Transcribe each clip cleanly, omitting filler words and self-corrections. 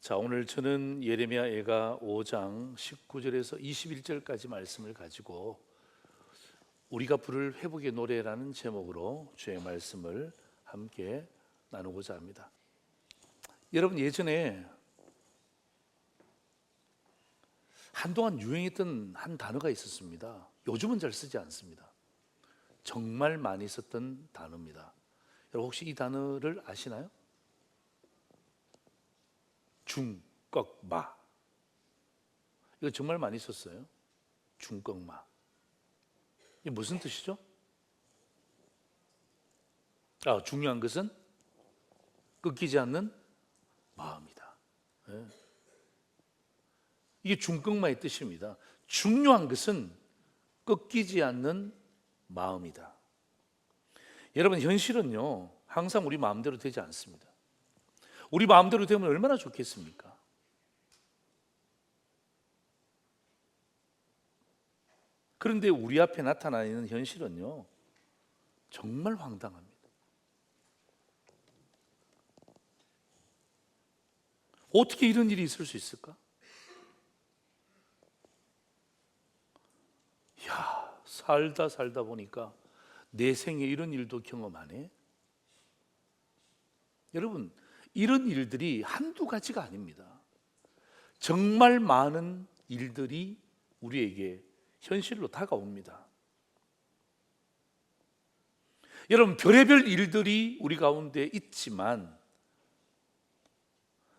자, 오늘 저는 예레미야 애가 5장 19절에서 21절까지 말씀을 가지고 우리가 부를 회복의 노래라는 제목으로 주의 말씀을 함께 나누고자 합니다. 여러분, 예전에 한동안 유행했던 한 단어가 있었습니다. 요즘은 잘 쓰지 않습니다. 정말 많이 썼던 단어입니다. 여러분, 혹시 이 단어를 아시나요? 중꺽마. 이거 정말 많이 썼어요. 중꺽마. 이게 무슨 뜻이죠? 중요한 것은 끊기지 않는 마음이다. 네. 이게 중꺽마의 뜻입니다. 중요한 것은 끊기지 않는 마음이다. 여러분, 현실은요 항상 우리 마음대로 되지 않습니다. 우리 마음대로 되면 얼마나 좋겠습니까? 그런데 우리 앞에 나타나 있는 현실은요 정말 황당합니다. 어떻게 이런 일이 있을 수 있을까? 살다 보니까 내 생에 이런 일도 경험하네. 여러분, 이런 일들이 한두 가지가 아닙니다. 정말 많은 일들이 우리에게 현실로 다가옵니다. 여러분, 별의별 일들이 우리 가운데 있지만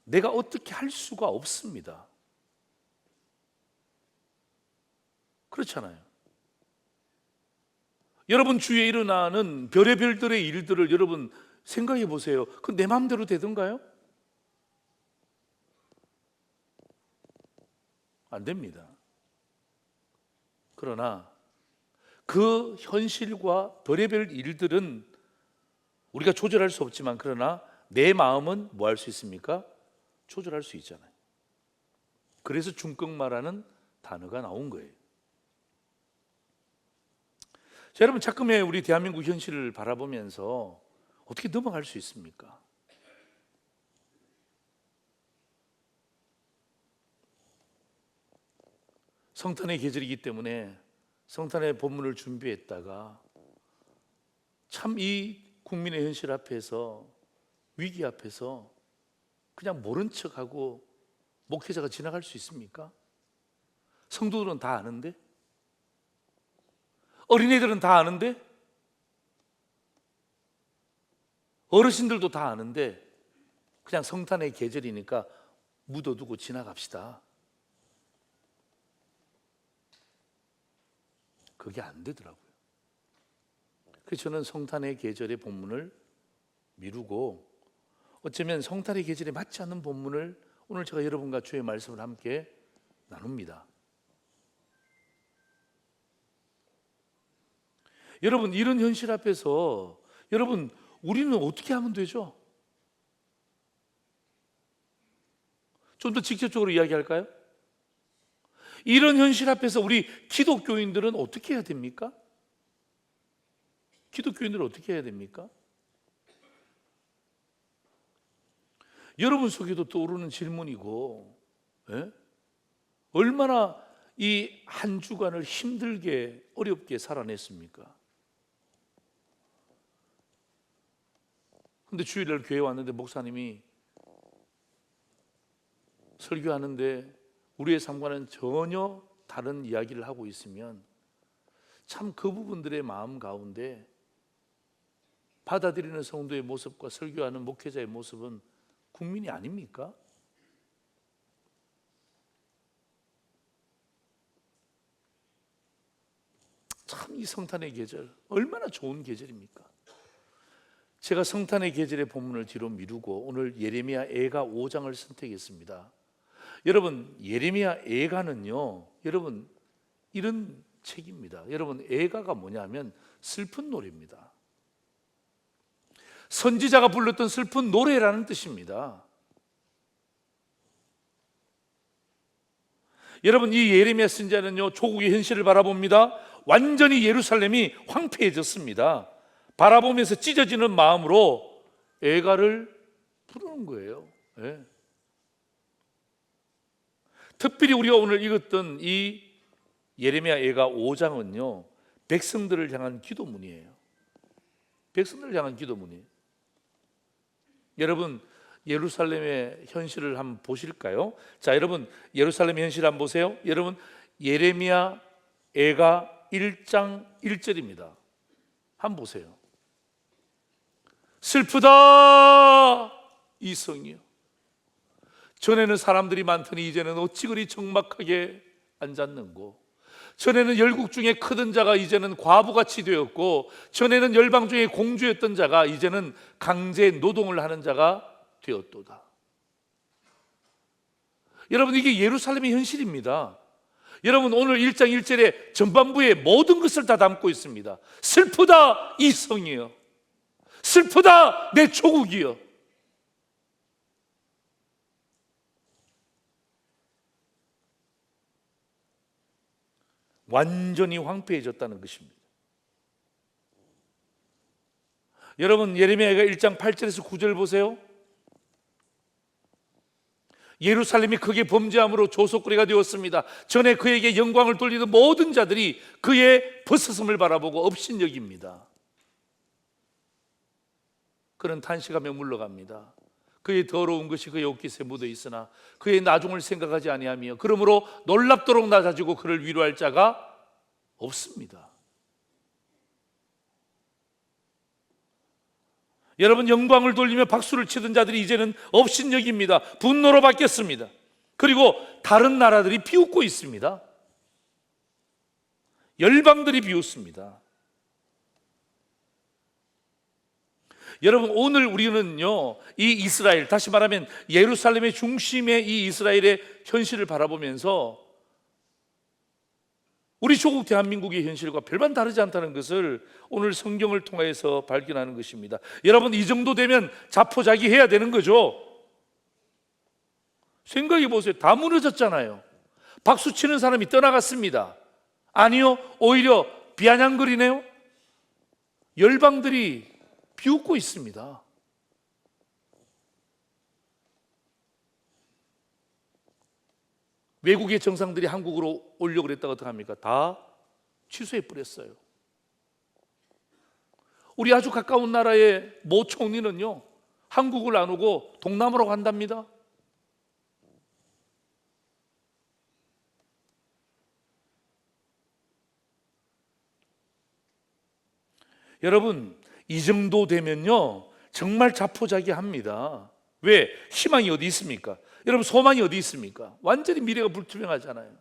내가 어떻게 할 수가 없습니다. 그렇잖아요. 여러분 주위에 일어나는 별의별들의 일들을 여러분 생각해 보세요. 그건 내 마음대로 되던가요? 안 됩니다. 그러나 그 현실과 별의별 일들은 우리가 조절할 수 없지만, 그러나 내 마음은 뭐 할 수 있습니까? 조절할 수 있잖아요. 그래서 중꺽마라는 단어가 나온 거예요. 자, 여러분, 자꾸만 우리 대한민국 현실을 바라보면서 어떻게 넘어갈 수 있습니까? 성탄의 계절이기 때문에 성탄의 본문을 준비했다가 참 이 국민의 현실 앞에서, 위기 앞에서 그냥 모른 척하고 목회자가 지나갈 수 있습니까? 성도들은 다 아는데, 어린애들은 다 아는데, 어르신들도 다 아는데 그냥 성탄의 계절이니까 묻어두고 지나갑시다. 그게 안 되더라고요. 그래서 저는 성탄의 계절의 본문을 미루고 어쩌면 성탄의 계절에 맞지 않는 본문을 오늘 제가 여러분과 주의 말씀을 함께 나눕니다. 여러분, 이런 현실 앞에서 여러분 우리는 어떻게 하면 되죠? 좀 더 직접적으로 이야기할까요? 이런 현실 앞에서 우리 기독교인들은 어떻게 해야 됩니까? 기독교인들은 어떻게 해야 됩니까? 여러분 속에도 떠오르는 질문이고, 얼마나 이 한 주간을 힘들게 어렵게 살아냈습니까? 근데 주일날 교회 왔는데 목사님이 설교하는데 우리의 삶과는 전혀 다른 이야기를 하고 있으면 참 그 부분들의 마음 가운데 받아들이는 성도의 모습과 설교하는 목회자의 모습은 국민이 아닙니까? 참 이 성탄의 계절 얼마나 좋은 계절입니까? 제가 성탄의 계절의 본문을 뒤로 미루고 오늘 예레미야 애가 5장을 선택했습니다. 여러분, 예레미야 애가는요 여러분 이런 책입니다. 여러분, 애가가 뭐냐면 슬픈 노래입니다. 선지자가 불렀던 슬픈 노래라는 뜻입니다. 여러분, 이 예레미야 선지자는요 조국의 현실을 바라봅니다. 완전히 예루살렘이 황폐해졌습니다. 바라보면서 찢어지는 마음으로 애가를 부르는 거예요. 예. 특별히 우리가 오늘 읽었던 이 예레미야 예가 5장은요 백성들을 향한 기도문이에요. 백성들을 향한 기도문이에요. 여러분 예루살렘의 현실을 한번 보실까요? 자, 여러분 예루살렘의 현실 한번 보세요. 여러분 예레미야 예가 1장 1절입니다. 한번 보세요. 슬프다 이 성이요, 전에는 사람들이 많더니 이제는 어찌 그리 적막하게 앉았는고. 전에는 열국 중에 크던 자가 이제는 과부같이 되었고, 전에는 열방 중에 공주였던 자가 이제는 강제 노동을 하는 자가 되었도다. 여러분 이게 예루살렘의 현실입니다. 여러분 오늘 1장 1절에 전반부에 모든 것을 다 담고 있습니다. 슬프다 이 성이여, 슬프다 내 조국이여. 완전히 황폐해졌다는 것입니다. 여러분 예레미야가 1장 8절에서 9절 보세요. 예루살렘이 크게 범죄함으로 조속거리가 되었습니다. 전에 그에게 영광을 돌리던 모든 자들이 그의 벗어섬을 바라보고 업신여깁니다. 그는 탄식하며 물러갑니다. 그의 더러운 것이 그의 옷깃에 묻어 있으나 그의 나중을 생각하지 아니하며 그러므로 놀랍도록 낮아지고 그를 위로할 자가 없습니다. 여러분 영광을 돌리며 박수를 치던 자들이 이제는 업신여깁니다. 분노로 바뀌었습니다. 그리고 다른 나라들이 비웃고 있습니다. 열방들이 비웃습니다. 여러분 오늘 우리는요 이 이스라엘, 다시 말하면 예루살렘의 중심의 이 이스라엘의 현실을 바라보면서 우리 조국 대한민국의 현실과 별반 다르지 않다는 것을 오늘 성경을 통해서 발견하는 것입니다. 여러분 이 정도 되면 자포자기해야 되는 거죠. 생각해 보세요. 다 무너졌잖아요. 박수 치는 사람이 떠나갔습니다. 아니요, 오히려 비아냥거리네요. 열방들이 비웃고 있습니다. 외국의 정상들이 한국으로 오려고 그랬다가 어떡합니까? 다 취소해 버렸어요. 우리 아주 가까운 나라의 모 총리는요 한국을 안 오고 동남아로 간답니다. 여러분 이 정도 되면요 정말 자포자기합니다. 왜? 희망이 어디 있습니까? 여러분 소망이 어디 있습니까? 완전히 미래가 불투명하잖아요.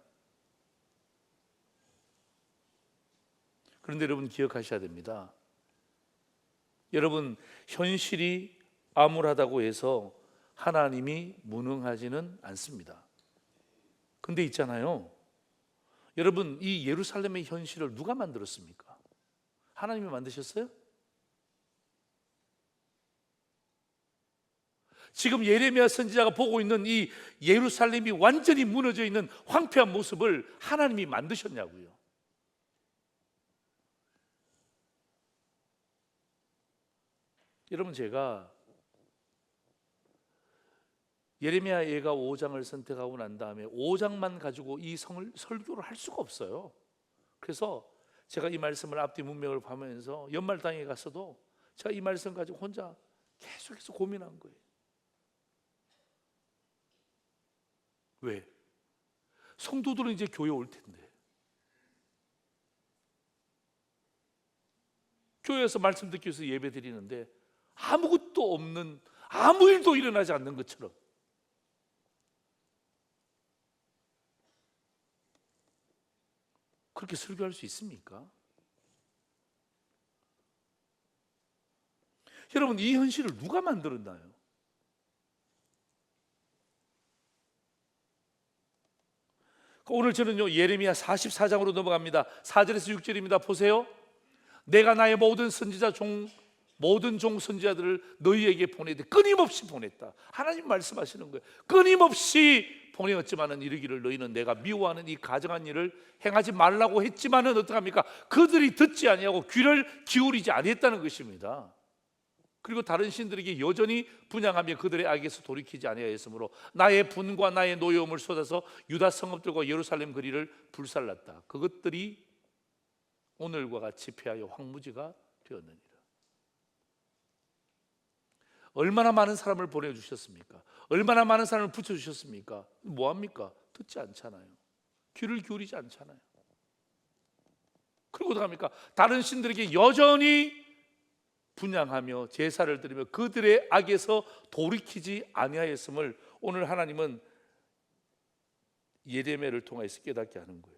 그런데 여러분 기억하셔야 됩니다. 여러분 현실이 암울하다고 해서 하나님이 무능하지는 않습니다. 근데 있잖아요, 여러분 이 예루살렘의 현실을 누가 만들었습니까? 하나님이 만드셨어요? 지금 예레미야 선지자가 보고 있는 이 예루살렘이 완전히 무너져 있는 황폐한 모습을 하나님이 만드셨냐고요. 여러분 제가 예레미야 예가 5장을 선택하고 난 다음에 5장만 가지고 이 성을 설교를 할 수가 없어요. 그래서 제가 이 말씀을 앞뒤 문맥을 보면서 연말당에 가서도 제가 이 말씀 가지고 혼자 계속해서 고민한 거예요. 왜? 성도들은 이제 교회 올 텐데, 교회에서 말씀 듣기 위해서 예배 드리는데 아무것도 없는, 아무 일도 일어나지 않는 것처럼 그렇게 설교할 수 있습니까? 여러분 이 현실을 누가 만들었나요? 오늘 저는요 예레미야 44장으로 넘어갑니다. 4절에서 6절입니다. 보세요. 내가 나의 모든 선지자 모든 종 선지자들을 너희에게 보내되 끊임없이 보냈다. 하나님 말씀하시는 거예요. 끊임없이 보내었지만은 이르기를 너희는 내가 미워하는 이 가증한 일을 행하지 말라고 했지만은 어떡합니까? 그들이 듣지 아니하고 귀를 기울이지 아니했다는 것입니다. 그리고 다른 신들에게 여전히 분향하며 그들의 악에서 돌이키지 아니하였으므로 나의 분과 나의 노여움을 쏟아서 유다 성읍들과 예루살렘 거리를 불살랐다. 그것들이 오늘과 같이 패하여 황무지가 되었느니라. 얼마나 많은 사람을 보내주셨습니까? 얼마나 많은 사람을 붙여주셨습니까? 뭐합니까? 듣지 않잖아요. 귀를 기울이지 않잖아요. 그리고 어떡합니까? 다른 신들에게 여전히 분향하며 제사를 드리며 그들의 악에서 돌이키지 아니하였음을 오늘 하나님은 예레미야를 통해서 깨닫게 하는 거예요.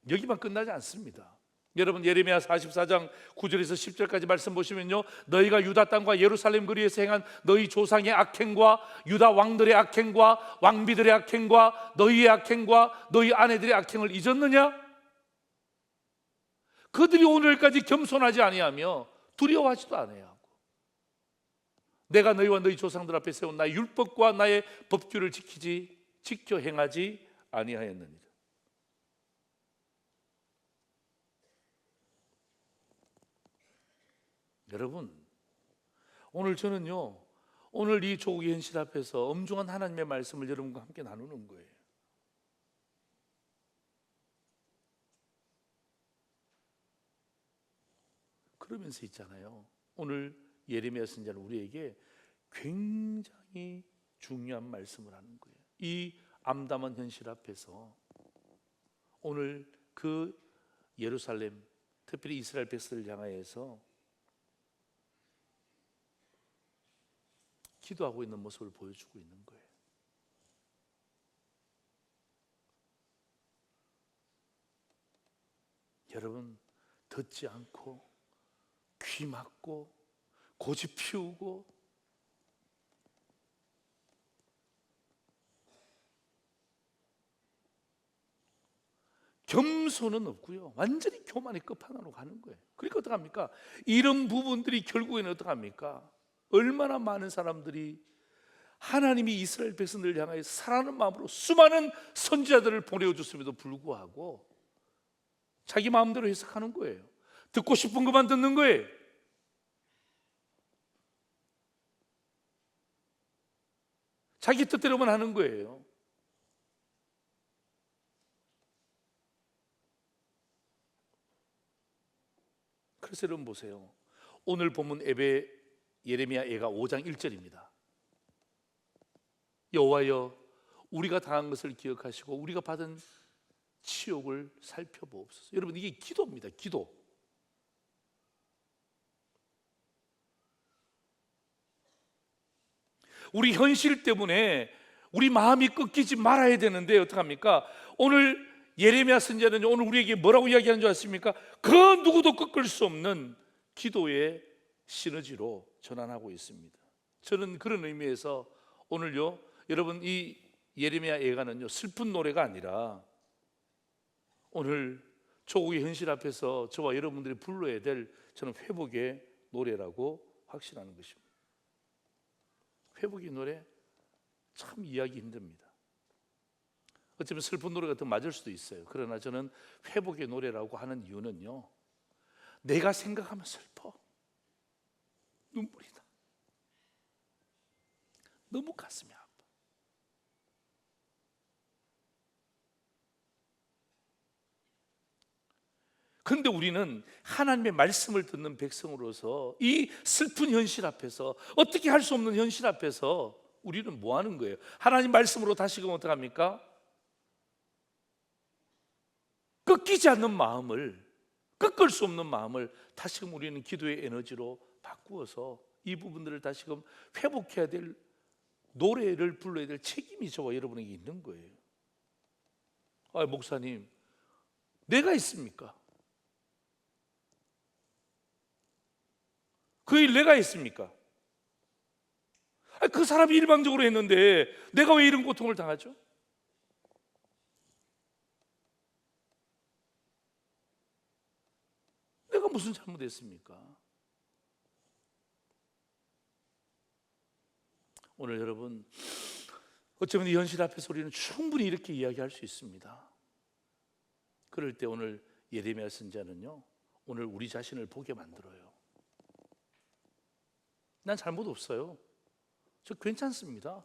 여기만 끝나지 않습니다. 여러분, 예레미야 44장 9절에서 10절까지 말씀 보시면요, 너희가 유다 땅과 예루살렘 거리에서 행한 너희 조상의 악행과 유다 왕들의 악행과 왕비들의 악행과 너희의 악행과 너희 아내들의 악행을 잊었느냐? 그들이 오늘까지 겸손하지 아니하며 두려워하지도 아니하고 내가 너희와 너희 조상들 앞에 세운 나의 율법과 나의 법규를 지켜 행하지 아니하였느니라. 여러분, 오늘 저는요, 오늘 이 조국의 현실 앞에서 엄중한 하나님의 말씀을 여러분과 함께 나누는 거예요. 그러면서 있잖아요, 오늘 예레미야 선지자는 우리에게 굉장히 중요한 말씀을 하는 거예요. 이 암담한 현실 앞에서 오늘 그 예루살렘, 특별히 이스라엘 백성을 향하여서 기도하고 있는 모습을 보여주고 있는 거예요. 여러분, 듣지 않고 귀 막고 고집 피우고 겸손은 없고요, 완전히 교만의 끝판왕으로 가는 거예요. 그러니까 어떡합니까? 이런 부분들이 결국에는 어떡합니까? 얼마나 많은 사람들이 하나님이 이스라엘 백성들을 향하여 사랑하는 마음으로 수많은 선지자들을 보내줬음에도 불구하고 자기 마음대로 해석하는 거예요. 듣고 싶은 것만 듣는 거예요. 자기 뜻대로만 하는 거예요. 그래서 여러분 보세요. 오늘 본문 예레미야 예가 5장 1절입니다. 여호와여, 우리가 당한 것을 기억하시고 우리가 받은 치욕을 살펴보옵소서. 여러분, 이게 기도입니다. 기도. 우리 현실 때문에 우리 마음이 꺾이지 말아야 되는데 어떡합니까? 오늘 예레미야 선지자는 오늘 우리에게 뭐라고 이야기하는 줄 아십니까? 그 누구도 꺾을 수 없는 기도의 시너지로 전환하고 있습니다. 저는 그런 의미에서 오늘요, 여러분, 이 예레미야 예가는요, 슬픈 노래가 아니라 오늘 조국의 현실 앞에서 저와 여러분들이 불러야 될, 저는 회복의 노래라고 확신하는 것입니다. 회복의 노래 참 이해하기 힘듭니다. 어쩌면 슬픈 노래가 더 맞을 수도 있어요. 그러나 저는 회복의 노래라고 하는 이유는요, 내가 생각하면 슬퍼, 눈물이 나, 너무 가슴이 아파. 그런데 우리는 하나님의 말씀을 듣는 백성으로서 이 슬픈 현실 앞에서, 어떻게 할 수 없는 현실 앞에서 우리는 뭐 하는 거예요? 하나님 말씀으로 다시금 어떡합니까? 꺾이지 않는 마음을, 꺾을 수 없는 마음을 다시금 우리는 기도의 에너지로 바꾸어서 이 부분들을 다시금 회복해야 될, 노래를 불러야 될 책임이 저와 여러분에게 있는 거예요. 아, 목사님, 내가 있습니까? 그 일 내가 했습니까? 그 사람이 일방적으로 했는데 내가 왜 이런 고통을 당하죠? 내가 무슨 잘못했습니까? 오늘 여러분, 어쩌면 이 현실 앞에서 우리는 충분히 이렇게 이야기할 수 있습니다. 그럴 때 오늘 예레미야 선지자는요, 오늘 우리 자신을 보게 만들어요. 난 잘못 없어요. 저 괜찮습니다.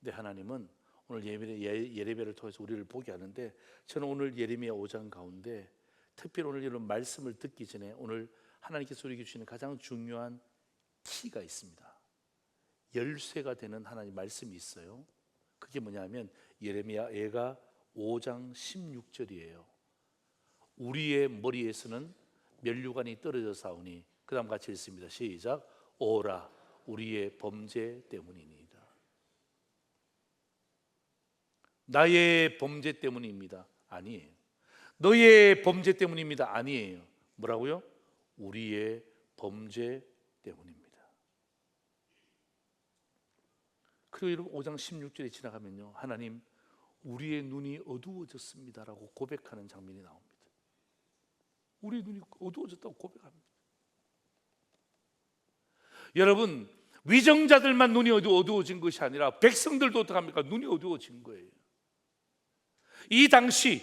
네, 하나님은 오늘 예레미야를 통해서 우리를 보게 하는데, 저는 오늘 예레미야 5장 가운데 특별히 오늘 이런 말씀을 듣기 전에 오늘 하나님께서 우리에게 주시는 가장 중요한 키가 있습니다. 열쇠가 되는 하나님 말씀이 있어요. 그게 뭐냐면 예레미야 애가 5장 16절이에요. 우리의 머리에서는 면류관이 떨어져 사오니, 그 다음 같이 읽습니다. 시작. 오라 우리의 범죄 때문이니이다. 나의 범죄 때문입니다. 아니에요. 너의 범죄 때문입니다. 아니에요. 뭐라고요? 우리의 범죄 때문입니다. 그리고 여러분 5장 16절에 지나가면요, 하나님 우리의 눈이 어두워졌습니다라고 고백하는 장면이 나옵니다. 우리의 눈이 어두워졌다고 고백합니다. 여러분, 위정자들만 눈이 어두워진 것이 아니라 백성들도 어떡합니까? 눈이 어두워진 거예요. 이 당시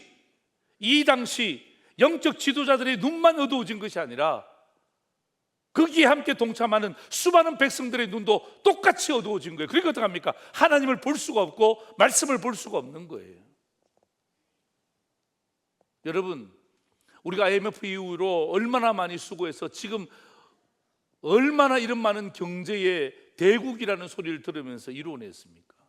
영적 지도자들의 눈만 어두워진 것이 아니라 거기에 함께 동참하는 수많은 백성들의 눈도 똑같이 어두워진 거예요. 그러니까 어떡합니까? 하나님을 볼 수가 없고 말씀을 볼 수가 없는 거예요. 여러분, 우리가 IMF 이후로 얼마나 많이 수고해서 지금 얼마나 이런 많은 경제의 대국이라는 소리를 들으면서 이루어냈습니까?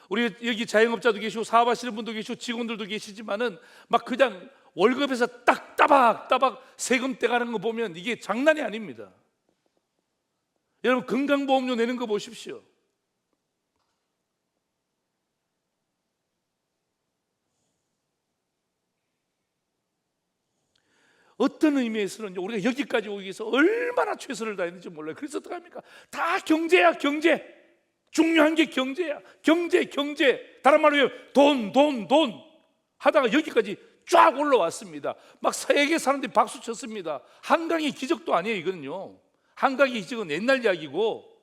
우리 여기 자영업자도 계시고 사업하시는 분도 계시고 직원들도 계시지만은 막 그냥 월급에서 딱 따박따박 세금 떼가는 거 보면 이게 장난이 아닙니다. 여러분, 건강보험료 내는 거 보십시오. 어떤 의미에서는 우리가 여기까지 오기 위해서 얼마나 최선을 다했는지 몰라요. 그래서 어떡합니까? 다 경제야, 경제. 중요한 게 경제야. 경제. 다른 말로 돈 하다가 여기까지 쫙 올라왔습니다. 막 세계 사람들이 박수 쳤습니다. 한강의 기적도 아니에요, 이거는요. 한강의 기적은 옛날 이야기고,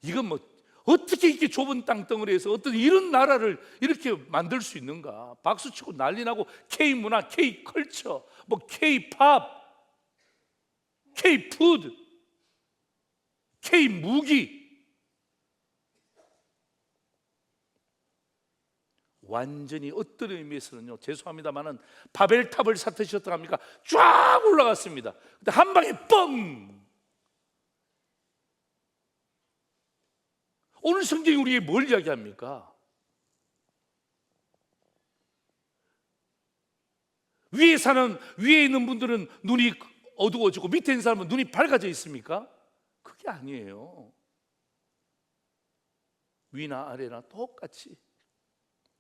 이건 뭐 어떻게 이렇게 좁은 땅덩어리에서 어떤 이런 나라를 이렇게 만들 수 있는가? 박수 치고 난리 나고, K문화, K컬처, 뭐 K팝, K푸드, K무기, 완전히 어떤 의미에서는요, 죄송합니다만은 바벨탑을 사듯이 어떡합니까? 쫙 올라갔습니다. 근데 한 방에 뻥! 오늘 성경이 우리에게 뭘 이야기합니까? 위에 있는 분들은 눈이 어두워지고 밑에 있는 사람은 눈이 밝아져 있습니까? 그게 아니에요. 위나 아래나 똑같이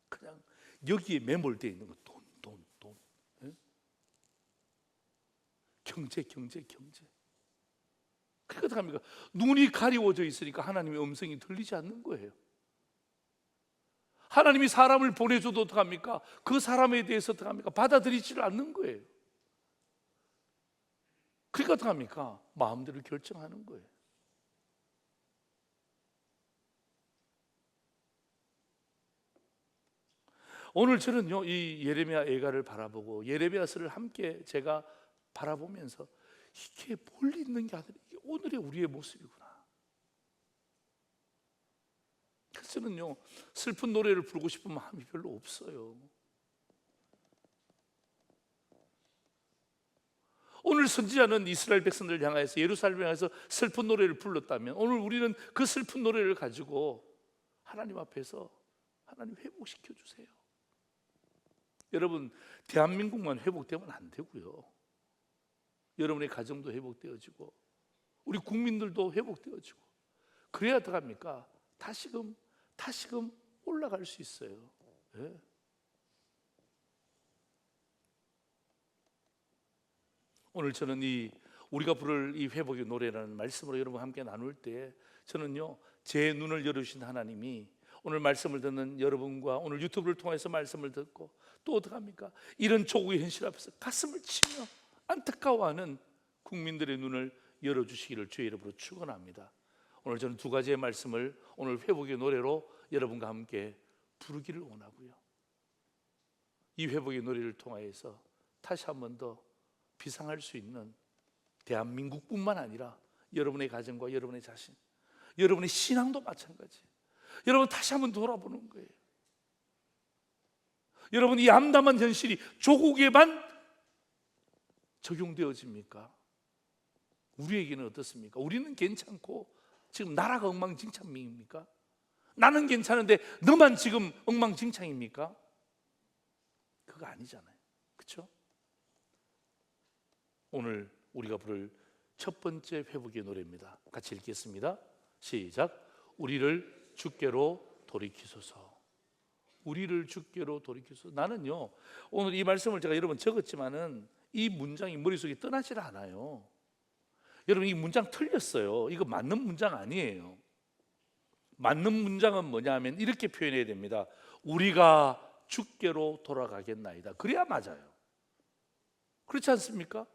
그냥 여기에 매몰되어 있는 거. 돈. 네? 경제. 그러니까 어떡합니까? 눈이 가리워져 있으니까 하나님의 음성이 들리지 않는 거예요. 하나님이 사람을 보내줘도 어떡합니까? 그 사람에 대해서 어떡합니까? 받아들이지를 않는 거예요. 그러니까 어떡합니까? 마음대로 결정하는 거예요. 오늘 저는요, 이 예레미야 애가를 바라보고 예레미야서를 함께 제가 바라보면서 이게 멀리 있는 게 아니라 이게 오늘의 우리의 모습이구나. 그래서 저는요, 슬픈 노래를 부르고 싶은 마음이 별로 없어요. 오늘 선지자는 이스라엘 백성들을 향해서, 예루살렘을 향해서 슬픈 노래를 불렀다면, 오늘 우리는 그 슬픈 노래를 가지고 하나님 앞에서 하나님 회복시켜 주세요. 여러분, 대한민국만 회복되면 안 되고요, 여러분의 가정도 회복되어지고 우리 국민들도 회복되어지고, 그래야 어떡합니까? 다시금 올라갈 수 있어요. 네? 오늘 저는 우리가 부를 이 회복의 노래라는 말씀으로 여러분과 함께 나눌 때, 저는요, 제 눈을 열어주신 하나님이 오늘 말씀을 듣는 여러분과 오늘 유튜브를 통해서 말씀을 듣고 또 어떡합니까? 이런 조국의 현실 앞에서 가슴을 치며 안타까워하는 국민들의 눈을 열어주시기를 주의 이름으로 축원합니다. 오늘 저는 두 가지의 말씀을 오늘 회복의 노래로 여러분과 함께 부르기를 원하고요, 이 회복의 노래를 통하여서 다시 한 번 더 비상할 수 있는 대한민국뿐만 아니라 여러분의 가정과 여러분의 자신, 여러분의 신앙도 마찬가지. 여러분 다시 한번 돌아보는 거예요. 여러분 이 암담한 현실이 조국에만 적용되어집니까? 우리에게는 어떻습니까? 우리는 괜찮고 지금 나라가 엉망진창입니까? 나는 괜찮은데 너만 지금 엉망진창입니까? 그거 아니잖아요. 그렇죠? 오늘 우리가 부를 첫 번째 회복의 노래입니다. 같이 읽겠습니다. 시작. 우리를 주께로 돌이키소서. 우리를 주께로 돌이키소서. 나는요, 오늘 이 말씀을 제가 여러분 적었지만은 이 문장이 머릿속에 떠나질 않아요. 여러분 이 문장 틀렸어요. 이거 맞는 문장 아니에요. 맞는 문장은 뭐냐 하면 이렇게 표현해야 됩니다. 우리가 주께로 돌아가겠나이다. 그래야 맞아요. 그렇지 않습니까?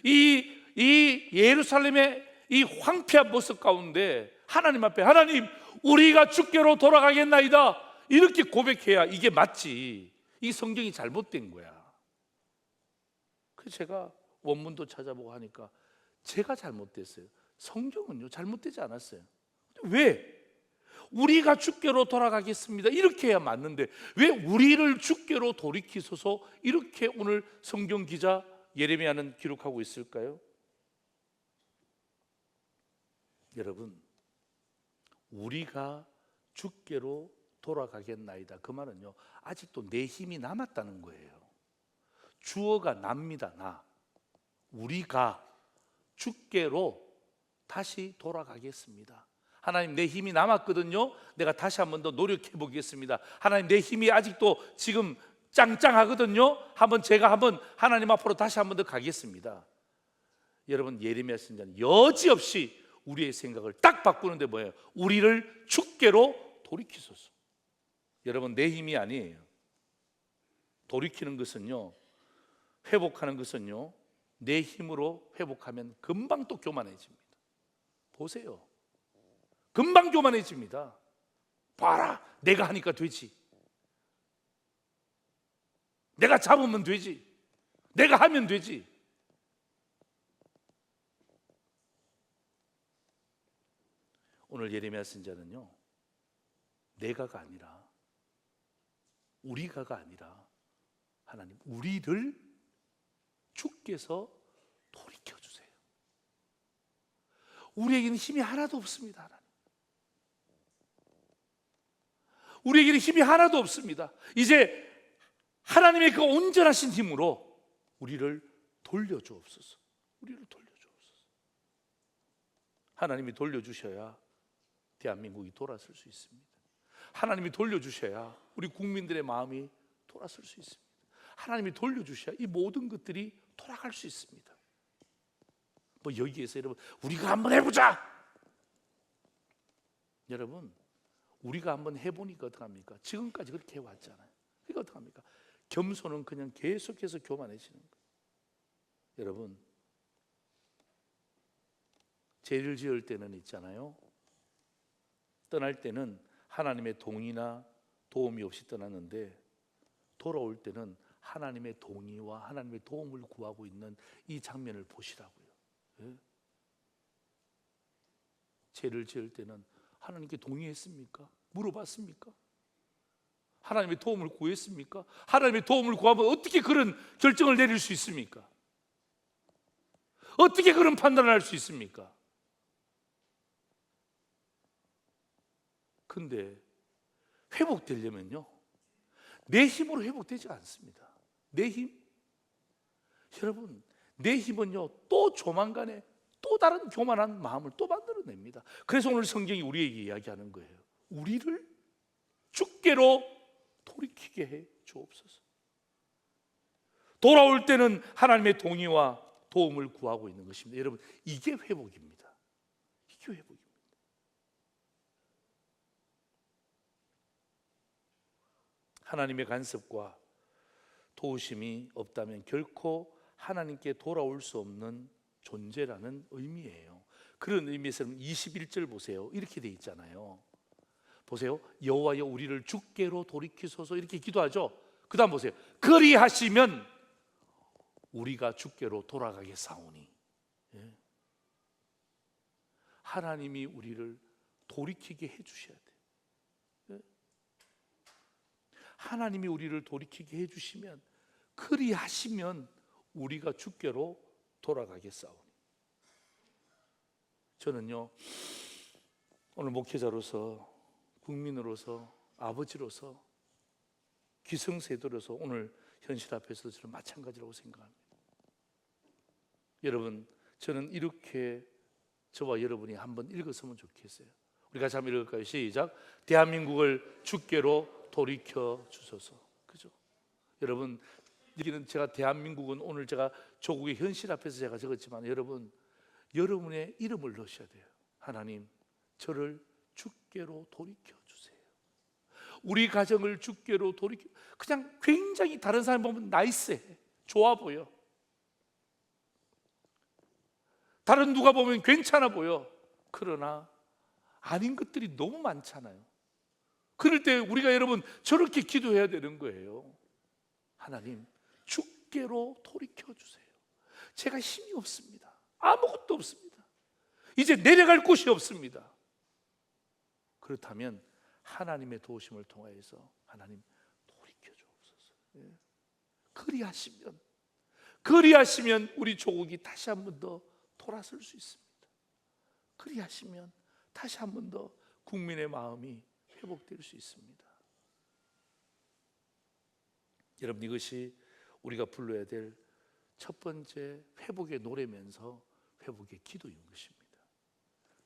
이 예루살렘의 이 황폐한 모습 가운데 하나님 앞에 하나님 우리가 주께로 돌아가겠나이다 이렇게 고백해야 이게 맞지. 이 성경이 잘못된 거야. 그래서 제가 원문도 찾아보고 하니까 제가 잘못됐어요. 성경은요 잘못되지 않았어요. 왜? 우리가 주께로 돌아가겠습니다 이렇게 해야 맞는데 왜 우리를 주께로 돌이키소서 이렇게 오늘 성경 기자 예레미야는 기록하고 있을까요? 여러분 우리가 주께로 돌아가겠나이다 그 말은요 아직도 내 힘이 남았다는 거예요. 주어가 납니다. 나. 우리가 주께로 다시 돌아가겠습니다. 하나님 내 힘이 남았거든요. 내가 다시 한 번 더 노력해 보겠습니다. 하나님 내 힘이 아직도 지금 짱짱하거든요. 제가 한번 하나님 앞으로 다시 한 번 더 가겠습니다. 여러분 예레미야 선지자는 여지없이 우리의 생각을 딱 바꾸는데 뭐예요? 우리를 주께로 돌이키소서. 여러분 내 힘이 아니에요. 돌이키는 것은요, 회복하는 것은요, 내 힘으로 회복하면 금방 또 교만해집니다. 보세요. 금방 교만해집니다. 봐라, 내가 하니까 되지. 내가 잡으면 되지. 내가 하면 되지. 오늘 예레미야 선지자는요, 내가가 아니라 우리가가 아니라 하나님 우리를 주께서 돌이켜 주세요. 우리에게는 힘이 하나도 없습니다. 하나님. 우리에게는 힘이 하나도 없습니다. 이제 하나님의 그 온전하신 힘으로 우리를 돌려주옵소서. 우리를 돌려주옵소서. 하나님이 돌려주셔야 대한민국이 돌아설 수 있습니다. 하나님이 돌려주셔야 우리 국민들의 마음이 돌아설 수 있습니다. 하나님이 돌려주셔야 이 모든 것들이 돌아갈 수 있습니다. 뭐 여기에서 여러분 우리가 한번 해보자. 여러분 우리가 한번 해보니까 어떡합니까? 지금까지 그렇게 해왔잖아요. 그러니까 어떡합니까? 겸손은 그냥 계속해서 교만해지는 거예요. 여러분 죄를 지을 때는 있잖아요, 떠날 때는 하나님의 동의나 도움이 없이 떠났는데 돌아올 때는 하나님의 동의와 하나님의 도움을 구하고 있는 이 장면을 보시라고요. 예? 죄를 지을 때는 하나님께 동의했습니까? 물어봤습니까? 하나님의 도움을 구했습니까? 하나님의 도움을 구하면 어떻게 그런 결정을 내릴 수 있습니까? 어떻게 그런 판단을 할 수 있습니까? 근데 회복되려면요, 내 힘으로 회복되지 않습니다. 내 힘? 여러분 내 힘은요 또 조만간에 또 다른 교만한 마음을 또 만들어냅니다. 그래서 오늘 성경이 우리에게 이야기하는 거예요. 우리를 주께로 돌이키게 해 주옵소서. 돌아올 때는 하나님의 동의와 도움을 구하고 있는 것입니다. 여러분 이게 회복입니다. 이게 회복입니다. 하나님의 간섭과 도우심이 없다면 결코 하나님께 돌아올 수 없는 존재라는 의미예요. 그런 의미에서 21절 보세요. 이렇게 돼 있잖아요. 보세요. 여호와여 우리를 주께로 돌이키소서 이렇게 기도하죠. 그 다음 보세요. 그리하시면 우리가 주께로 돌아가겠사오니. 예. 하나님이 우리를 돌이키게 해주셔야 돼요. 예. 하나님이 우리를 돌이키게 해주시면, 그리하시면 우리가 주께로 돌아가겠사오니. 저는요, 오늘 목회자로서, 국민으로서, 아버지로서, 기성세대로서 오늘 현실 앞에서 저는 마찬가지라고 생각합니다. 여러분, 저는 이렇게 저와 여러분이 한번 읽었으면 좋겠어요. 우리 같이 한번 읽을까요? 시작. 대한민국을 주께로 돌이켜 주소서. 그죠? 여러분, 여기는 제가 대한민국은 오늘 제가 조국의 현실 앞에서 제가 적었지만, 여러분, 여러분의 이름을 넣으셔야 돼요. 하나님, 저를 주께로 돌이켜 주세요. 우리 가정을 주께로 돌이켜. 그냥 굉장히 다른 사람 보면 나이스해, 좋아 보여. 다른 누가 보면 괜찮아 보여. 그러나 아닌 것들이 너무 많잖아요. 그럴 때 우리가 여러분 저렇게 기도해야 되는 거예요. 하나님, 주께로 돌이켜 주세요. 제가 힘이 없습니다. 아무것도 없습니다. 이제 내려갈 곳이 없습니다. 그렇다면 하나님의 도우심을 통하여서 하나님 돌이켜 주옵소서. 그리하시면 우리 조국이 다시 한 번 더 돌아설 수 있습니다. 그리하시면 다시 한 번 더 국민의 마음이 회복될 수 있습니다. 여러분, 이것이 우리가 불러야 될 첫 번째 회복의 노래면서 회복의 기도인 것입니다.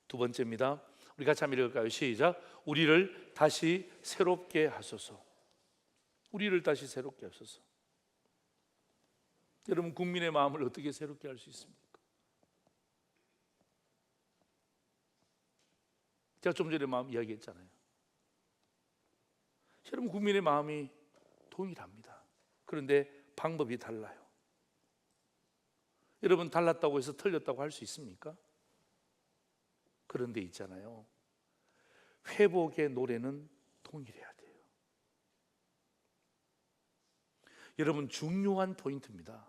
두 번째입니다. 우리 같이 한번 읽을까요? 시작. 우리를 다시 새롭게 하소서. 우리를 다시 새롭게 하소서. 여러분, 국민의 마음을 어떻게 새롭게 할 수 있습니까? 제가 좀 전에 마음 이야기했잖아요. 여러분, 국민의 마음이 동일합니다. 그런데 방법이 달라요. 여러분, 달랐다고 해서 틀렸다고 할 수 있습니까? 그런데 있잖아요, 회복의 노래는 동일해야 돼요. 여러분, 중요한 포인트입니다.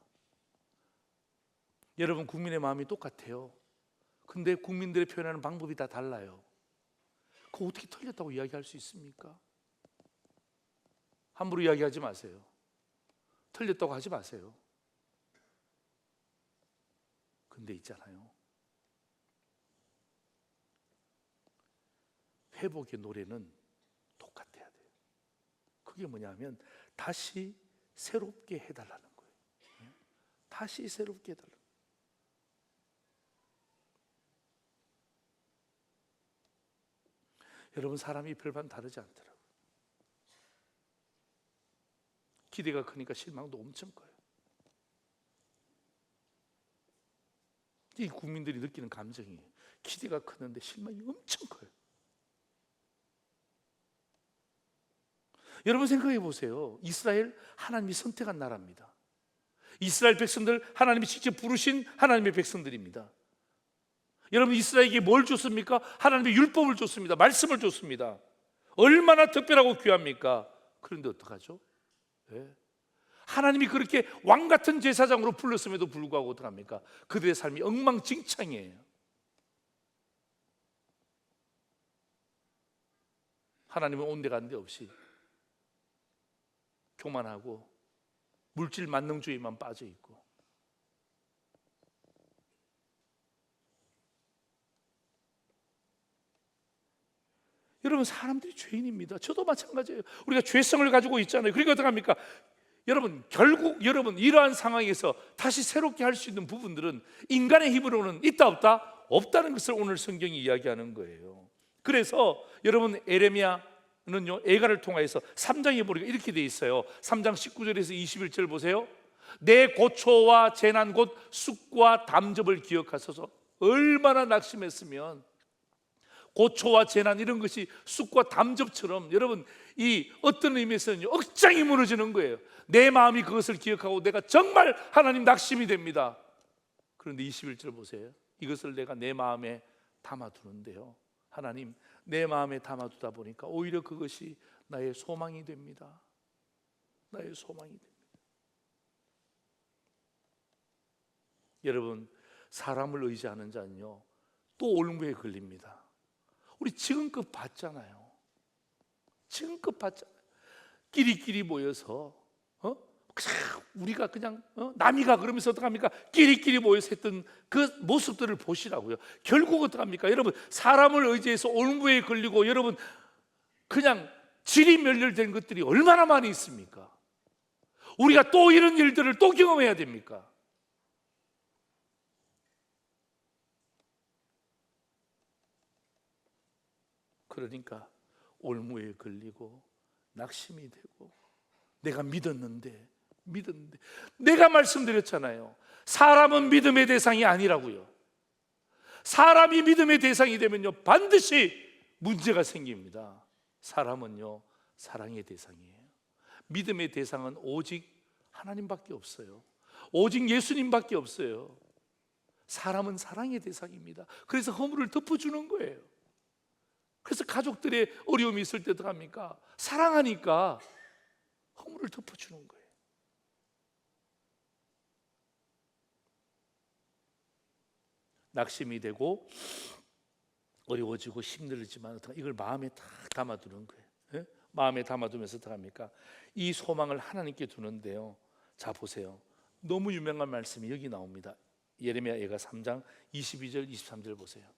여러분, 국민의 마음이 똑같아요. 근데 국민들의 표현하는 방법이 다 달라요. 그거 어떻게 틀렸다고 이야기할 수 있습니까? 함부로 이야기하지 마세요. 틀렸다고 하지 마세요. 근데 있잖아요, 회복의 노래는 똑같아야 돼요. 그게 뭐냐면 다시 새롭게 해달라는 거예요. 다시 새롭게 해달라는 거예요. 여러분, 사람이 별반 다르지 않더라고요. 기대가 크니까 실망도 엄청 커요. 이 국민들이 느끼는 감정이에요. 기대가 크는데 실망이 엄청 커요. 여러분, 생각해 보세요. 이스라엘, 하나님이 선택한 나라입니다. 이스라엘 백성들, 하나님이 직접 부르신 하나님의 백성들입니다. 여러분, 이스라엘에게 뭘 줬습니까? 하나님의 율법을 줬습니다. 말씀을 줬습니다. 얼마나 특별하고 귀합니까? 그런데 어떡하죠? 네. 하나님이 그렇게 왕같은 제사장으로 불렀음에도 불구하고 어떡합니까? 그들의 삶이 엉망진창이에요. 하나님은 온데간데 없이 교만하고 물질 만능주의만 빠져 있고, 여러분, 사람들이 죄인입니다. 저도 마찬가지예요. 우리가 죄성을 가지고 있잖아요. 그러니까 어떡합니까? 여러분, 결국 여러분 이러한 상황에서 다시 새롭게 할 수 있는 부분들은 인간의 힘으로는 있다 없다? 없다는 것을 오늘 성경이 이야기하는 거예요. 그래서 여러분, 에레미야는요, 애가를 통하여서 3장에 보니까 이렇게 돼 있어요. 3장 19절에서 21절 보세요. 내 고초와 재난 곧 쑥과 담즙을 기억하소서. 얼마나 낙심했으면 고초와 재난, 이런 것이 쑥과 담즙처럼 여러분 이 어떤 의미에서는 억장이 무너지는 거예요. 내 마음이 그것을 기억하고 내가 정말 하나님 낙심이 됩니다. 그런데 21절 보세요. 이것을 내가 내 마음에 담아두는데요, 하나님, 내 마음에 담아두다 보니까 오히려 그것이 나의 소망이 됩니다. 나의 소망이 됩니다. 여러분, 사람을 의지하는 자는요 또 올무에 걸립니다. 우리 지금껏 봤잖아요. 지금껏 봤잖아요. 끼리끼리 모여서 우리가 그냥 남이가 그러면서 어떡합니까? 끼리끼리 모여서 했던 그 모습들을 보시라고요. 결국 어떡합니까? 여러분, 사람을 의지해서 올무에 걸리고 여러분 그냥 질이 멸렬된 것들이 얼마나 많이 있습니까? 우리가 또 이런 일들을 또 경험해야 됩니까? 그러니까 올무에 걸리고 낙심이 되고, 내가 믿었는데 내가 말씀드렸잖아요. 사람은 믿음의 대상이 아니라고요. 사람이 믿음의 대상이 되면요 반드시 문제가 생깁니다. 사람은요 사랑의 대상이에요. 믿음의 대상은 오직 하나님밖에 없어요. 오직 예수님밖에 없어요. 사람은 사랑의 대상입니다. 그래서 허물을 덮어주는 거예요. 그래서 가족들의 어려움이 있을 때 어떡합니까? 사랑하니까 허물을 덮어주는 거예요. 낙심이 되고 어려워지고 힘들지만 이걸 마음에 다 담아두는 거예요. 예? 마음에 담아두면서 어떡합니까? 이 소망을 하나님께 두는데요, 자 보세요. 너무 유명한 말씀이 여기 나옵니다. 예레미야 예가 3장 22절 23절 보세요.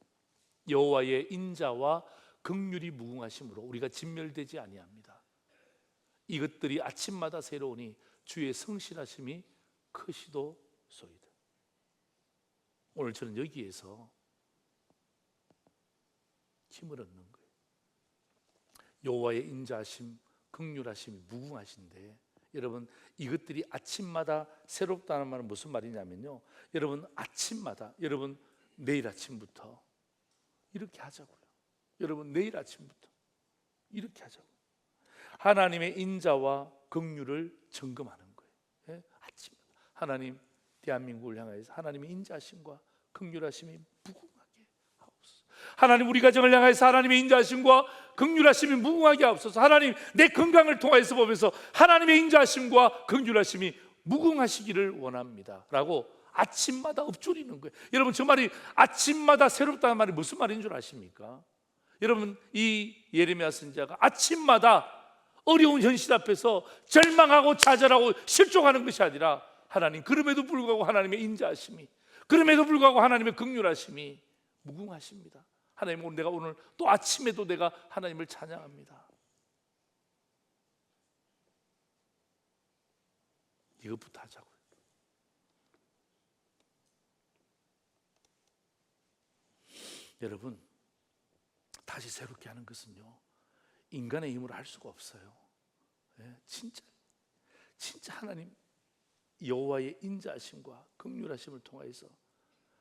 여호와의 인자와 긍휼이 무궁하심으로 우리가 진멸되지 아니합니다. 이것들이 아침마다 새로우니 주의 성실하심이 크시도소이다. 오늘 저는 여기에서 힘을 얻는 거예요. 여호와의 인자하심, 긍휼하심이 무궁하신데, 여러분 이것들이 아침마다 새롭다는 말은 무슨 말이냐면요, 여러분 아침마다, 여러분 내일 아침부터 이렇게 하자고요. 여러분 내일 아침부터 이렇게 하자고요. 하나님의 인자와 긍휼을 점검하는 거예요. 예? 아침마다 하나님, 대한민국을 향하여서 하나님의 인자하심과 긍휼하심이 무궁하게 하옵소서. 하나님, 우리 가정을 향하여서 하나님의 인자하심과 긍휼하심이 무궁하게 하옵소서. 하나님, 내 건강을 통하여서 보면서 하나님의 인자하심과 긍휼하심이 무궁하시기를 원합니다 라고 아침마다 읊조리는 거예요. 여러분, 저 말이 아침마다 새롭다는 말이 무슨 말인 줄 아십니까? 여러분, 이 예레미야 선지자가 아침마다 어려운 현실 앞에서 절망하고 좌절하고 실족하는 것이 아니라, 하나님, 그럼에도 불구하고 하나님의 인자하심이, 그럼에도 불구하고 하나님의 긍휼하심이 무궁하십니다. 하나님, 오늘 내가 오늘 또 아침에도 내가 하나님을 찬양합니다. 이것부터 하자고요. 여러분, 다시 새롭게 하는 것은요 인간의 힘으로 할 수가 없어요. 예, 진짜 하나님 여호와의 인자하심과 긍휼하심을 통하여서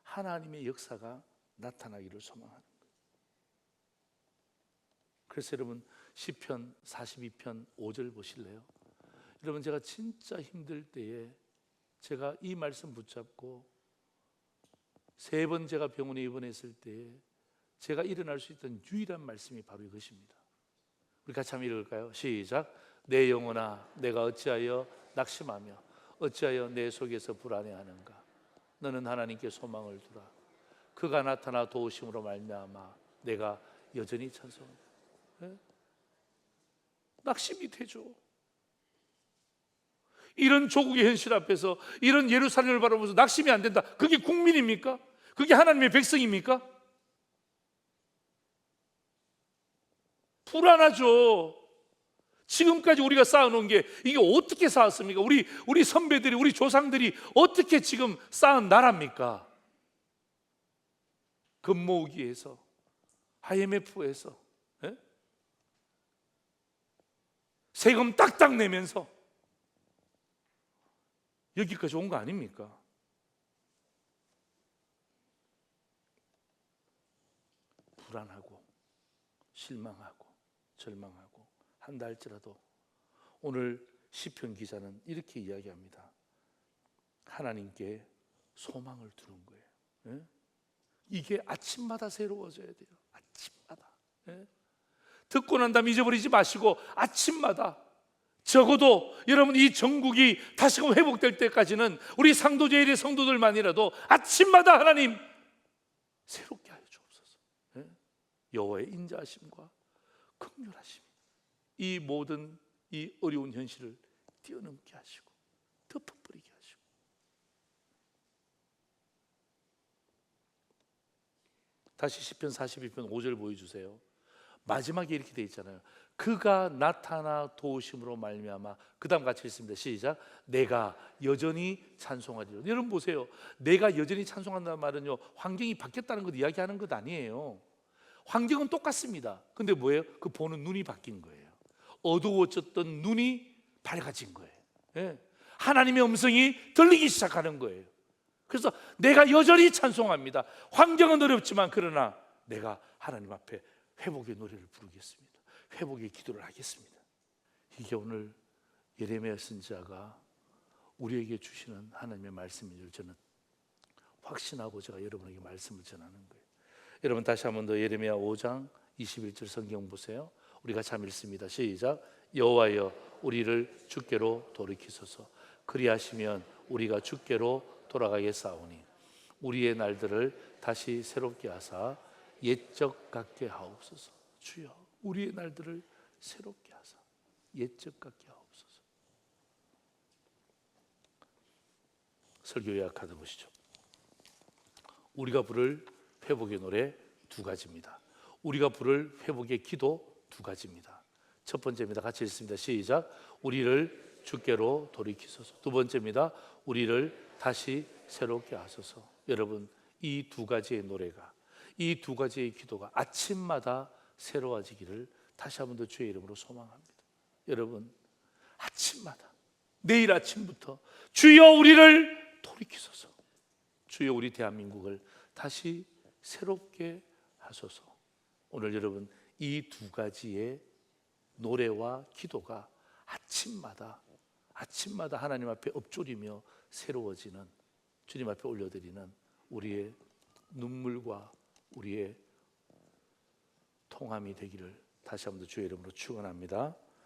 하나님의 역사가 나타나기를 소망하는 거예요. 그래서 여러분 시편 42편 5절 보실래요? 여러분, 제가 진짜 힘들 때에 제가 이 말씀 붙잡고 3번 제가 병원에 입원했을 때에 제가 일어날 수 있던 유일한 말씀이 바로 이것입니다. 우리 같이 한번 읽을까요? 시작. 내 영혼아, 내가 어찌하여 낙심하며 어찌하여 내 속에서 불안해하는가? 너는 하나님께 소망을 두라. 그가 나타나 도우심으로 말미암아 내가 여전히 찬송한다. 네? 낙심이 되죠. 이런 조국의 현실 앞에서, 이런 예루살렘을 바라보면서 낙심이 안 된다. 그게 국민입니까? 그게 하나님의 백성입니까? 불안하죠. 지금까지 우리가 쌓아놓은 게 이게 어떻게 쌓았습니까? 우리 선배들이, 우리 조상들이 어떻게 지금 쌓은 나라입니까? 금 모으기에서, IMF에서, 예? 세금 딱딱 내면서 여기까지 온 거 아닙니까? 불안하고 실망하고 절망하고 한다 할지라도 오늘 시편 기자는 이렇게 이야기합니다. 하나님께 소망을 두는 거예요. 예? 이게 아침마다 새로워져야 돼요. 아침마다. 예? 듣고 난 다음에 잊어버리지 마시고 아침마다 적어도 여러분 이 전국이 다시금 회복될 때까지는 우리 상도제일의 성도들만이라도 아침마다 하나님 새롭게 하여 주옵소서. 예? 여호와의 인자하심과 긍휼하심이 이 모든 이 어려운 현실을 뛰어넘게 하시고 덮어버리게 하시고, 다시 시편 42편 5절 보여주세요. 마지막에 이렇게 돼 있잖아요. 그가 나타나 도우심으로 말미암아, 그 다음 같이 읽습니다. 시작. 내가 여전히 찬송하리로다. 여러분 보세요. 내가 여전히 찬송한다는 말은요, 환경이 바뀌었다는 것 이야기하는 것 아니에요. 환경은 똑같습니다. 근데 뭐예요? 그 보는 눈이 바뀐 거예요. 어두워졌던 눈이 밝아진 거예요. 예. 하나님의 음성이 들리기 시작하는 거예요. 그래서 내가 여전히 찬송합니다. 환경은 어렵지만 그러나 내가 하나님 앞에 회복의 노래를 부르겠습니다. 회복의 기도를 하겠습니다. 이게 오늘 예레미야 선지자가 우리에게 주시는 하나님의 말씀인 줄 저는 확신하고 제가 여러분에게 말씀을 전하는 거예요. 여러분 다시 한번 더 예레미야 5장 21절 성경 보세요. 우리 같이 한번 읽습니다. 시작. 여호와여 우리를 주께로 돌이키소서. 그리하시면 우리가 주께로 돌아가겠사오니 우리의 날들을 다시 새롭게 하사 옛적 같게 하옵소서. 주여 우리의 날들을 새롭게 하사 옛적 같게 하옵소서. 설교 요약하다 보시죠. 우리가 부를 회복의 노래 두 가지입니다. 우리가 부를 회복의 기도 두 가지입니다. 첫 번째입니다. 같이 읽습니다. 시작. 우리를 주께로 돌이키소서. 두 번째입니다. 우리를 다시 새롭게 하소서. 여러분 이 두 가지의 노래가, 이 두 가지의 기도가 아침마다 새로워지기를 다시 한번 더 주의 이름으로 소망합니다. 여러분 아침마다, 내일 아침부터 주여 우리를 돌이키소서. 주여 우리 대한민국을 다시 새롭게 하소서. 오늘 여러분 이 두 가지의 노래와 기도가 아침마다 하나님 앞에 엎조리며 새로워지는, 주님 앞에 올려드리는 우리의 눈물과 우리의 통함이 되기를 다시 한번 주의 이름으로 축원합니다.